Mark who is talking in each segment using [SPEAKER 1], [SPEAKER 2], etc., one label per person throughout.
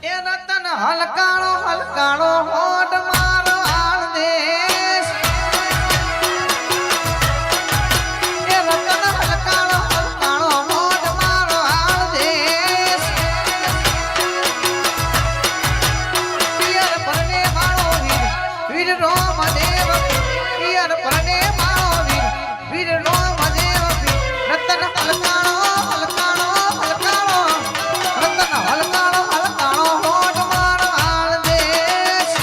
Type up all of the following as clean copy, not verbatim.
[SPEAKER 1] એ Ratan હલકાણો હલકાણો hot મારો હાલ દેશ એ રતન હલકાણો હલકાણો હોટ મારો હાલ દેશ પિયર પરને મારો વીર વીર રોમ દેવ પિયર પરને મારો વીર વીર રોમ દેવ રતન હલકાણો હલકાણો હલકાણો રતન હલકાણો હલકાણો હોટ મારો હાલ દેશ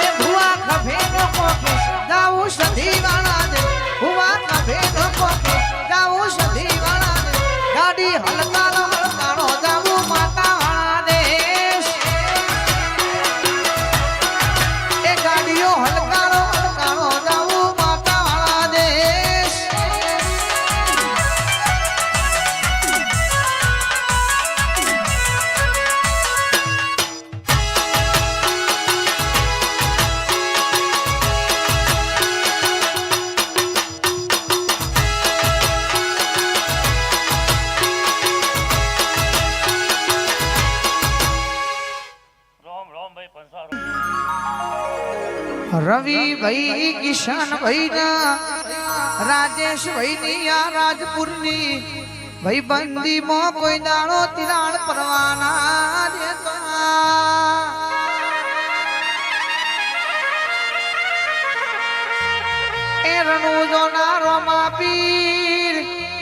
[SPEAKER 1] એ ભુવા ખભે નો કોકે જાવું સધી વાળા દે ભુવા ખભે નો કોકે જાવું સધી વાળા દે ગાડી હલકાણો હલકાણો જાવું માતા વાળા દેશ એ ગાડીઓ હલકાણો હલકાણો જાવું માતા વાળા દેશ
[SPEAKER 2] રોમ રોમ ભાઈ પંસારો
[SPEAKER 1] રવિ ભાઈ કિશન ભાઈ ના રાજેશ ભાઈ ની આ રાજપુરની ભાઈ બંદી મો કોઈ દાડો તિરાડ પરવાના દેતા એ રણુ જોનારો મા પીર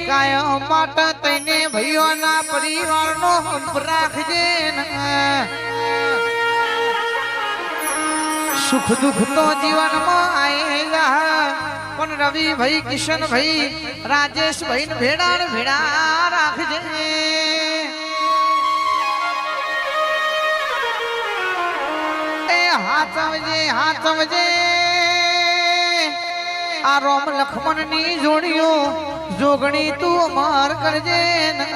[SPEAKER 1] કાયમ માટે તઈને ભાઈઓના પરિવારનો હંપ રાખજે ને સુખ દુઃખ તો જીવનમાં આયેગા પણ રવિ ભાઈ કિશન ભાઈ રાજેશ ભાઈ ભેડા ને ભેડા રાખજે એ હાથવજે આ રોમ લખમણ ની જોડીઓ જોગણી તું અમર કરજે ને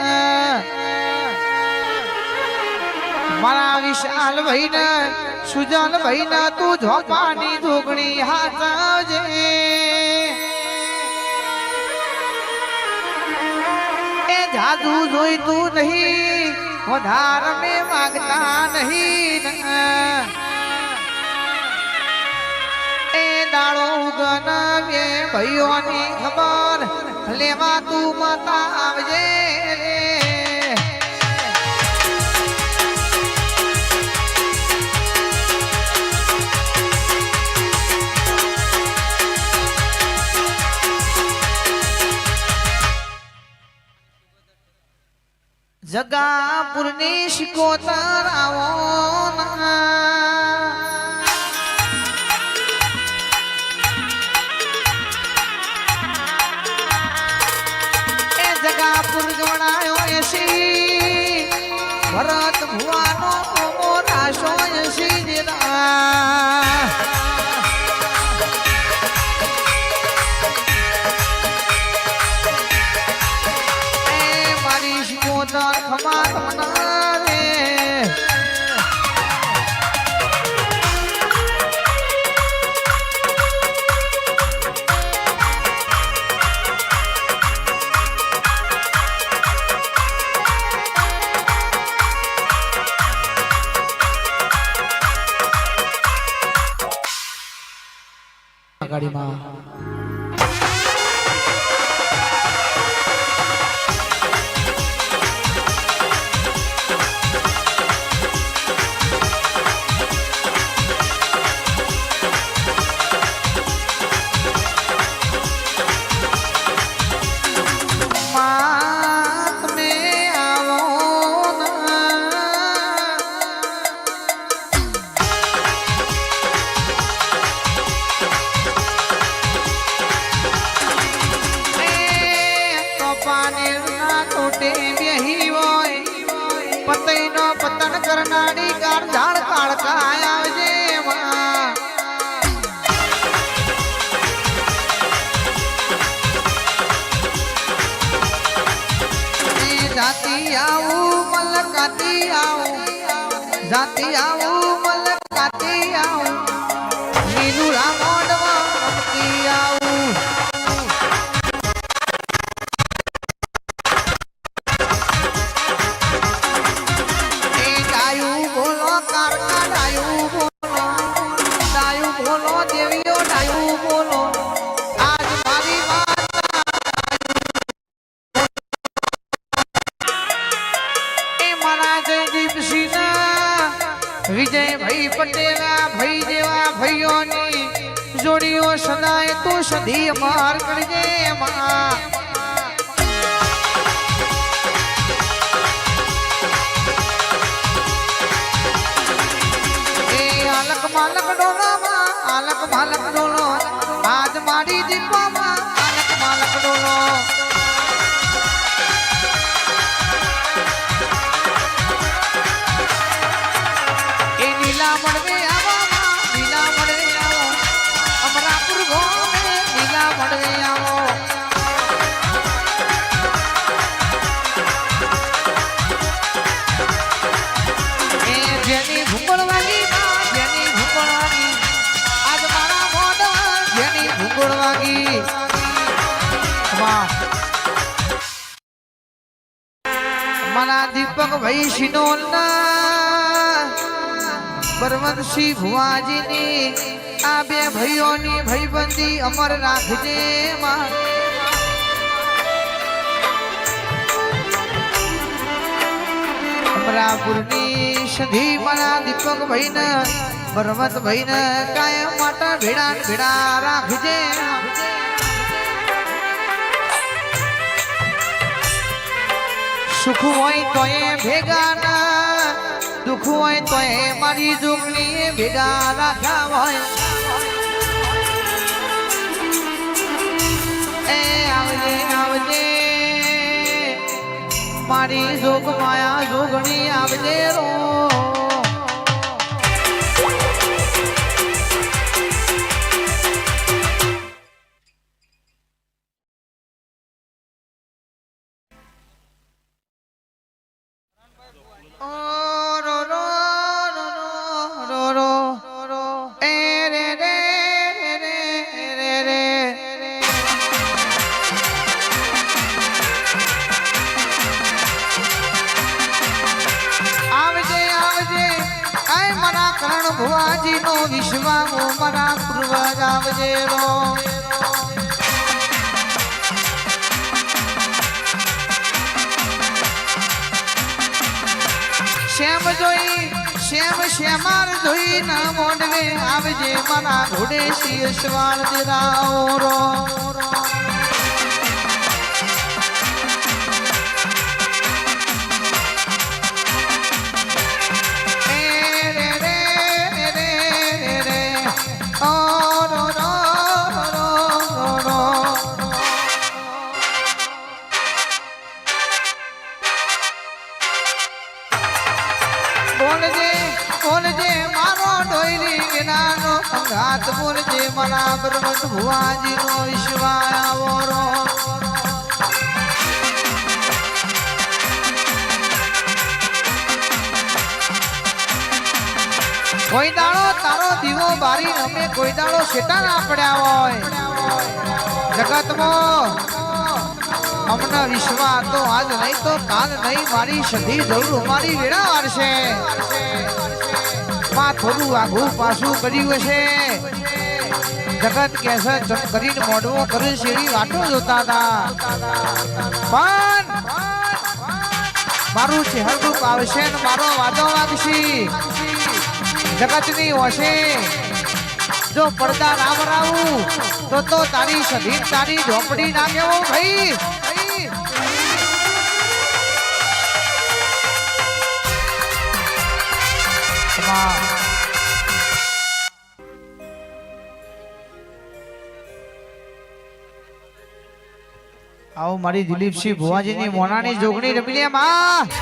[SPEAKER 1] મારા વિશાલ ભાઈ ને સુજલ ભાઈ ના તું ઝોપાની જોગણી હાથવજે એ જાદુ જોઈ તું નહીં વધાર મે માગતા નહીં એ દાડો ઉગનાવે ભાઈઓની ખબર લેવા તું માતા આવજે રે જગાપુરની શિકોતર આવો એ જગાપુર ગણાયો એસી ભરત ભુવાનો રાશો એસી જેલા ખમા તમના રે ગાડીમાં પતઈનો પતન કરનારી કાર ઝાડ કાળકા આવજે માં જાતી આવું મલકાતી આવું જાતી આવું મલકાતી આવું લીલુડા મોડવા રમતી આવું વિજયભાઈ પટેલા ભાઈ જેવા ભાઈઓની જોડીઓ સદાય તું સધી માર કરજે માં આલક માલક ડોલોમાં આલક માલક ડોલો આજ મારી દીપોમાં આલક માલક ડોલો એ નીલા મળવે આવો નીલા મળવે આવો અમરાપુર ગોમે નીલા મળવે આવો એ જેની ભૂગોળવાળી ભૂગોળવાગી મારા દીપક ભાઈ શિનોલના બરવંશી ભુવાજીની આ બે ભાઈઓની ભાઈબંધી અમર રાખજે માં અમરાપુરની સધી મારા દીપક ભાઈને બરવત ભાઈને કાયમ માટે ભેડા ભેડા રાખજે સુખ હોય તો એ ભેગા ના દુઃખ હોય તો એ મારી જોગણી ભેગા રાખ્યા હોય એ આવજે આવજે મારી જોગ માયા જોગણી આવજે રો ભુવાજી નો વિશ્વામો મારા પૂર્વજ આવજે રો શ્યામ જોઈ શ્યામાર જોઈ ના મોડવે આવજે મારા ઘોડે શિયસવાળ દેરાઓ રો હાથ બોલજે મારા બરવત ભુવાજી નો વિશ્વાવો રો કોઈ દાડો તારો દીવો બારી અમે કોઈ દાડો શેટા ના પડ્યા હોય જગતમાં અમને વિશ્વાસ તો આજ નહીં તો કાલ નહીં મારી સધી જરૂર મારી વેળા વારશે માં થોડું આઘું પાછું કર્યું હશે જગત કેસે ચમ કરીને મોઢવો કરી શેરી વાટો જોતા હતા પણ મારું ચહેરું આવશે ને મારો વાદો વાગશી જગતની હોશે જો પડદા રામ રાવું તો તારી સધી તારી ઝોપડી ના કેવો ભાઈ આવો મારી દિલીપસિંહ ભુવાજીની મોનાની જોગણી રમી લે માં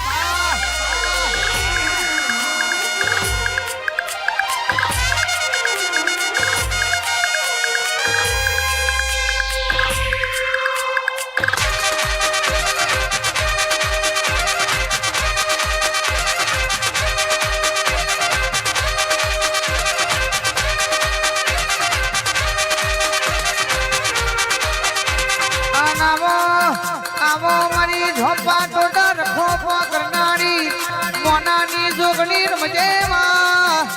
[SPEAKER 1] આવો મારી ઝોપા ટોટર ખોપા કરનારી મોનાની જોગણી રમજે માં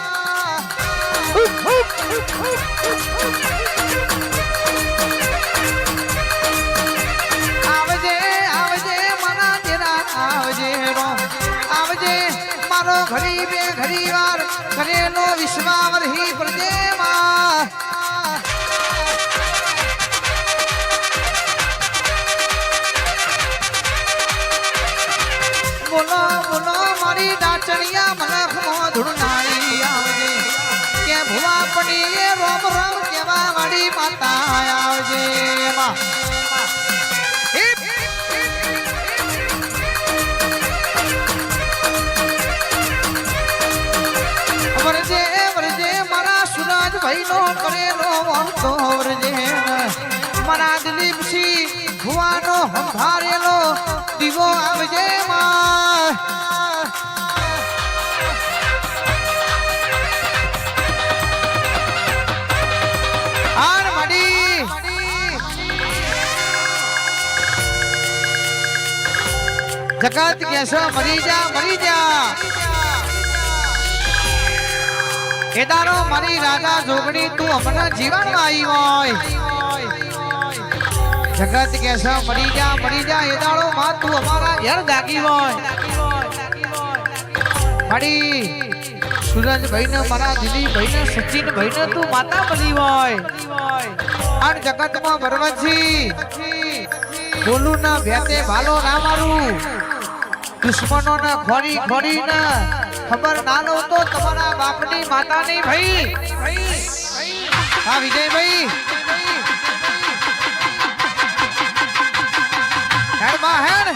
[SPEAKER 1] આવજે આવજે મના જેરા આવજે રો આવજે તમારો ઘડી બે ઘડી વાર કરેલો વિશ્વાવર હી પ્રજેમાં બોલો બોલો મારી ડાચણિયા મલખ મોધુર નાળી આવજે કે ભુવા પડીએ રોમ રોમ કેવા વાળી માતા આવજે માં વરજે વરજે મારા સુરાજ ભાઈ નો કરેલો વંતો વરજે મારા દિલીપ સિંહ ભુવાનો હંભારેલો દીવો આવજે માં આર મડી જગત કેસો મરી જા કેદારો મારી રાજા જોગણી તું હમણાં જીવન આવી હોય જગત કેસો મરી જા એદાળો માં તું અમારા ઘેર જાગી હોય મારી સુરજભાઈ ને મારા દિલીપભાઈ ને સચિનભાઈ ને તું માતા બની હોય આ જગતમાં બરવતજી બોલું ના ભેતે ભાલો ના મારું દુશ્મનો ને ખોરી ખોરી ને ખબર ના લો તો તમારા બાપની માતા નહીં ભાઈ હા વિજયભાઈ હેડ બા હેડ